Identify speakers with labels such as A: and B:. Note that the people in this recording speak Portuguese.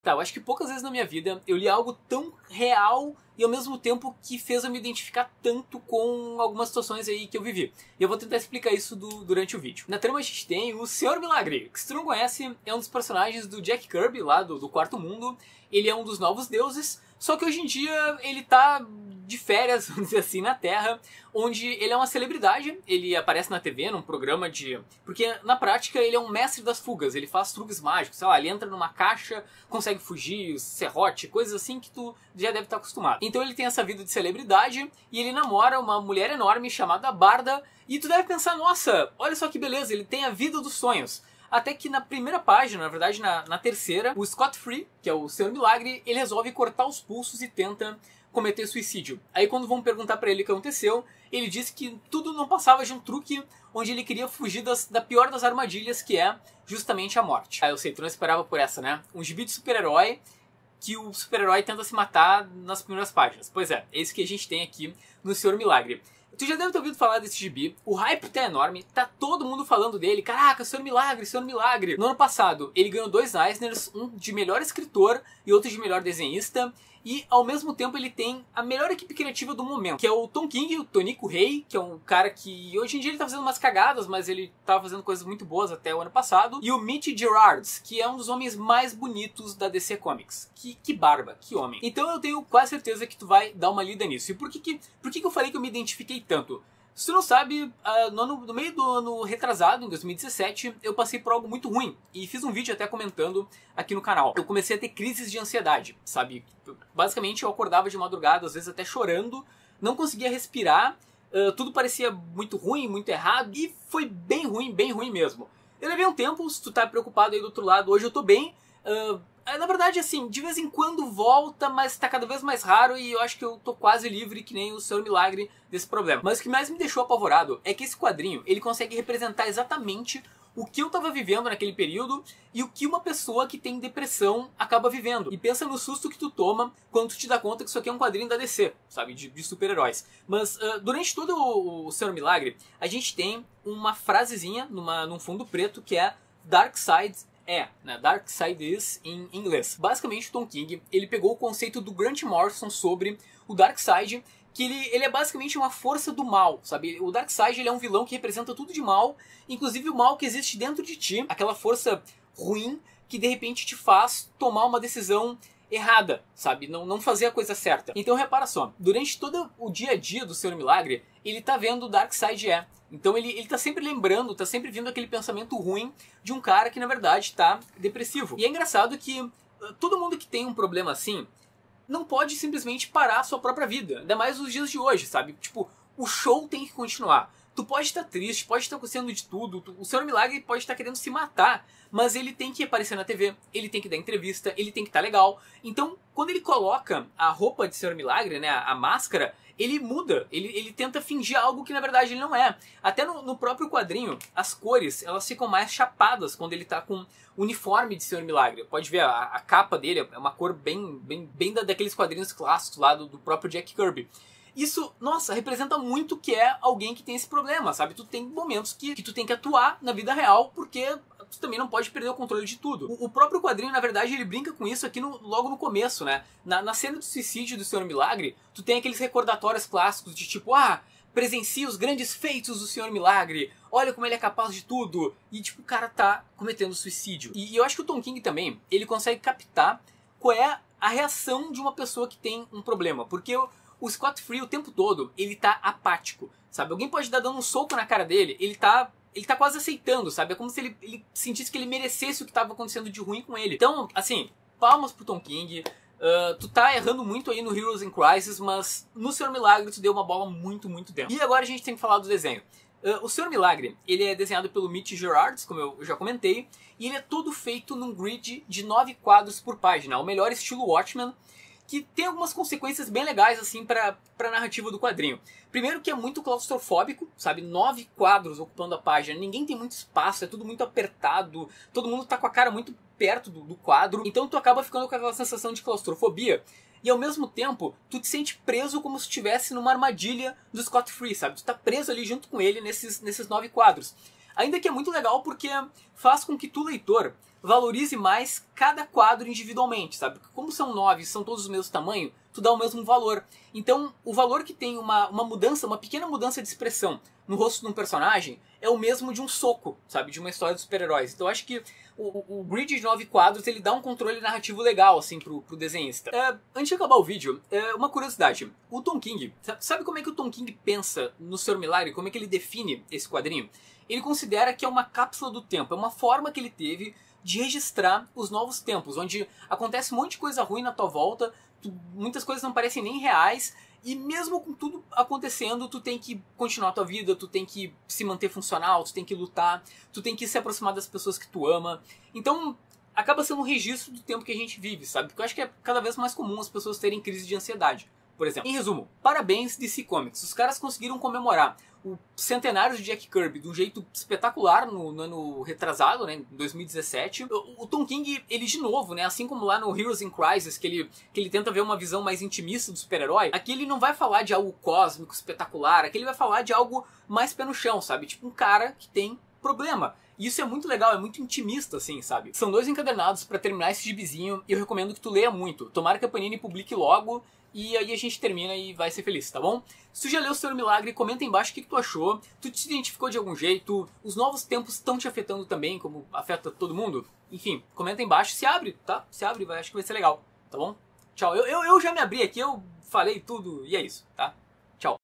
A: Tá, eu acho que poucas vezes na minha vida eu li algo tão real e ao mesmo tempo que fez eu me identificar tanto com algumas situações aí que eu vivi. E eu vou tentar explicar isso durante o vídeo. Na trama a gente tem o Senhor Milagre, que se tu não conhece, é um dos personagens do Jack Kirby, lá do Quarto Mundo. Ele é um dos novos deuses, só que hoje em dia ele tá de férias, vamos dizer assim, na Terra, onde ele é uma celebridade, ele aparece na TV, num programa de... Porque, na prática, ele é um mestre das fugas, ele faz truques mágicos, sei lá, ele entra numa caixa, consegue fugir, serrote, coisas assim que tu já deve estar acostumado. Então ele tem essa vida de celebridade, e ele namora uma mulher enorme chamada Barda, e tu deve pensar, nossa, olha só que beleza, ele tem a vida dos sonhos. Até que na primeira página, na verdade na terceira, o Scott Free, que é o Senhor Milagre, ele resolve cortar os pulsos e tenta cometer suicídio. Aí quando vão perguntar pra ele o que aconteceu, ele diz que tudo não passava de um truque onde ele queria fugir da pior das armadilhas, que é justamente a morte. Eu sei, tu não esperava por essa, né? Um gibi de super-herói que o super-herói tenta se matar nas primeiras páginas. Pois é isso que a gente tem aqui no Senhor Milagre. Tu já deve ter ouvido falar desse gibi, o hype tá enorme, tá todo mundo falando dele, caraca, Senhor Milagre, Senhor Milagre. No ano passado, ele ganhou 2 Eisners, um de melhor escritor e outro de melhor desenhista, e ao mesmo tempo ele tem a melhor equipe criativa do momento, que é o Tom King, o Tonico Rei, que é um cara que hoje em dia ele tá fazendo umas cagadas, mas ele tava fazendo coisas muito boas até o ano passado, e o Mitch Gerads, que é um dos homens mais bonitos da DC Comics. Que barba, que homem. Então eu tenho quase certeza que tu vai dar uma lida nisso. E por que eu falei que eu me identifiquei tanto? Se tu não sabe, no meio do ano retrasado, em 2017, eu passei por algo muito ruim. E fiz um vídeo até comentando aqui no canal. Eu comecei a ter crises de ansiedade, sabe? Basicamente eu acordava de madrugada, às vezes até chorando, não conseguia respirar, tudo parecia muito ruim, muito errado, e foi bem ruim mesmo. Eu levei um tempo, se tu tá preocupado aí do outro lado, hoje eu tô bem. Na verdade, assim, de vez em quando volta, mas tá cada vez mais raro e eu acho que eu tô quase livre, que nem o Senhor Milagre, desse problema. Mas o que mais me deixou apavorado é que esse quadrinho, ele consegue representar exatamente o que eu tava vivendo naquele período e o que uma pessoa que tem depressão acaba vivendo. E pensa no susto que tu toma quando tu te dá conta que isso aqui é um quadrinho da DC, sabe, de super-heróis. Mas durante todo o Senhor Milagre, a gente tem uma frasezinha num fundo preto que é Dark Side né? Dark Side is em inglês. Basicamente o Tom King, ele pegou o conceito do Grant Morrison sobre o Dark Side, que ele é basicamente uma força do mal, sabe? O Dark Side, ele é um vilão que representa tudo de mal, inclusive o mal que existe dentro de ti, aquela força ruim que de repente te faz tomar uma decisão errada, sabe? Não fazer a coisa certa. Então repara só, durante todo o dia a dia do Senhor Milagre, ele tá vendo o Dark Side Então ele tá sempre lembrando, tá sempre vindo aquele pensamento ruim de um cara que na verdade tá depressivo. E é engraçado que todo mundo que tem um problema assim não pode simplesmente parar a sua própria vida. Ainda mais nos dias de hoje, sabe? Tipo, o show tem que continuar. Tu pode estar triste, pode estar acontecendo de tudo, o Senhor Milagre pode estar querendo se matar, mas ele tem que aparecer na TV, ele tem que dar entrevista, ele tem que estar legal. Então, quando ele coloca a roupa de Senhor Milagre, né, a máscara, ele muda, ele tenta fingir algo que na verdade ele não é. Até no próprio quadrinho, as cores, elas ficam mais chapadas quando ele tá com o uniforme de Senhor Milagre. Pode ver, a capa dele é uma cor bem daqueles quadrinhos clássicos lá do próprio Jack Kirby. Isso, nossa, representa muito o que é alguém que tem esse problema, sabe? Tu tem momentos que tu tem que atuar na vida real, porque tu também não pode perder o controle de tudo. O próprio quadrinho, na verdade, ele brinca com isso aqui logo no começo, né? Na cena do suicídio do Senhor Milagre, tu tem aqueles recordatórios clássicos de tipo, presencia os grandes feitos do Senhor Milagre, olha como ele é capaz de tudo. E tipo, o cara tá cometendo suicídio. E eu acho que o Tom King também, ele consegue captar qual é a reação de uma pessoa que tem um problema. Porque o Scott Free o tempo todo, ele tá apático, sabe? Alguém pode estar dando um soco na cara dele, ele tá quase aceitando, sabe? É como se ele sentisse que ele merecesse o que estava acontecendo de ruim com ele. Então, assim, palmas pro Tom King. Tu tá errando muito aí no Heroes in Crisis, mas no Senhor Milagre tu deu uma bola muito dentro. E agora a gente tem que falar do desenho. O Senhor Milagre, ele é desenhado pelo Mitch Gerads, como eu já comentei, e ele é todo feito num grid de 9 quadros por página, o melhor estilo Watchmen, que tem algumas consequências bem legais, assim, pra narrativa do quadrinho. Primeiro que é muito claustrofóbico, sabe? 9 quadros ocupando a página, ninguém tem muito espaço, é tudo muito apertado, todo mundo tá com a cara muito perto do quadro, então tu acaba ficando com aquela sensação de claustrofobia. E ao mesmo tempo, tu te sente preso como se estivesse numa armadilha do Scott Free, sabe? Tu tá preso ali junto com ele nesses 9 quadros. Ainda que é muito legal porque faz com que tu, leitor, valorize mais cada quadro individualmente, sabe? Porque como são 9 e são todos do mesmo tamanho, tu dá o mesmo valor. Então, o valor que tem uma mudança, uma pequena mudança de expressão no rosto de um personagem é o mesmo de um soco, sabe? De uma história de super-heróis. Então, eu acho que o grid de 9 quadros, ele dá um controle narrativo legal, assim, pro desenhista. Antes de acabar o vídeo, uma curiosidade. O Tom King, sabe como é que o Tom King pensa no Senhor Milagre? Como é que ele define esse quadrinho? Ele considera que é uma cápsula do tempo, é uma forma que ele teve de registrar os novos tempos, onde acontece um monte de coisa ruim na tua volta, muitas coisas não parecem nem reais, e mesmo com tudo acontecendo, tu tem que continuar a tua vida, tu tem que se manter funcional, tu tem que lutar, tu tem que se aproximar das pessoas que tu ama. Então, acaba sendo um registro do tempo que a gente vive, sabe? Porque eu acho que é cada vez mais comum as pessoas terem crise de ansiedade, por exemplo. Em resumo, parabéns DC Comics. Os caras conseguiram comemorar o centenário de Jack Kirby de um jeito espetacular no ano retrasado, né, em 2017. O Tom King, ele de novo, né, assim como lá no Heroes in Crisis, que ele tenta ver uma visão mais intimista do super-herói, aqui ele não vai falar de algo cósmico, espetacular, aqui ele vai falar de algo mais pé no chão, sabe? Tipo um cara que tem problema. E isso é muito legal, é muito intimista, assim, sabe? São 2 encadernados pra terminar esse gibizinho e eu recomendo que tu leia muito. Tomara que a Panini publique logo e aí a gente termina e vai ser feliz, tá bom? Se tu já leu o Senhor Milagre, comenta aí embaixo o que tu achou. Tu te identificou de algum jeito? Os novos tempos estão te afetando também, como afeta todo mundo? Enfim, comenta aí embaixo. Se abre, tá? Se abre, acho que vai ser legal, tá bom? Tchau. Eu já me abri aqui, eu falei tudo e é isso, tá?